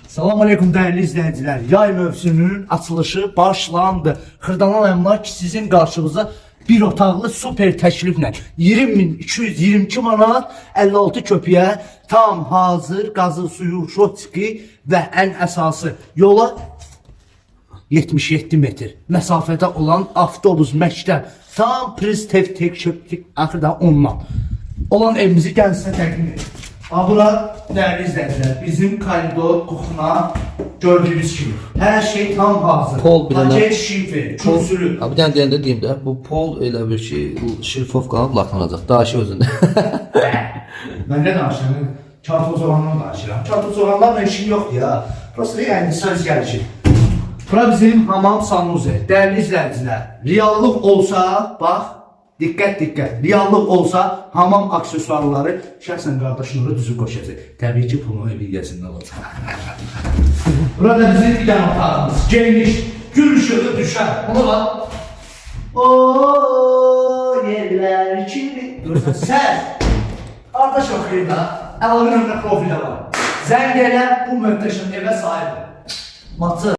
Salam aleyküm değerli izleyiciler. Yay mövsümünün açılışı başlandı. Xırdalan Əmlak sizin qarşınıza bir otaqlı super təkliflə 20.222 manat 56 köpüyə tam hazır qazı suyu şotiki və ən əsası yola 77 metr məsafədə olan avtobus məktəb tam priz tek şöptik axırda ondan olan evimizi gəlsinə təqdim edir. Bura değerli izleyiciler, bizim koridor kuxuna gördüğünüz gibi her şey tam hazır. Pol bir dənə- Paket şifre, kürsülü. Bir dənə deyəndə deyim də, bu pol elə bir şey, bu şirfof qalıb laklanacaq. Daşı özündə. Ben ne danışıyorum? Çartoz olandan danışıyorum. Çartoz olandan işim yok ya. Prosto yani söz gelişi. Bura bizim hamam sanuze. Değerli izleyiciler, reallık olsa, bak, dikkat. Reallık olsa hamam aksesuarları şahsen kardeşin orada düzü koşacak. Tabii ki bunu eviyyəsində olacaq. Burada bizim bir tane otağımız. Geniş, gün ışığı düşer. Bunu bak. O yerler kimi. Dursun sen. Kardeş okuyun da. Əlavın önündə profildə var. Zəng elə bu möhtəşəm evə sahib ol. Matı.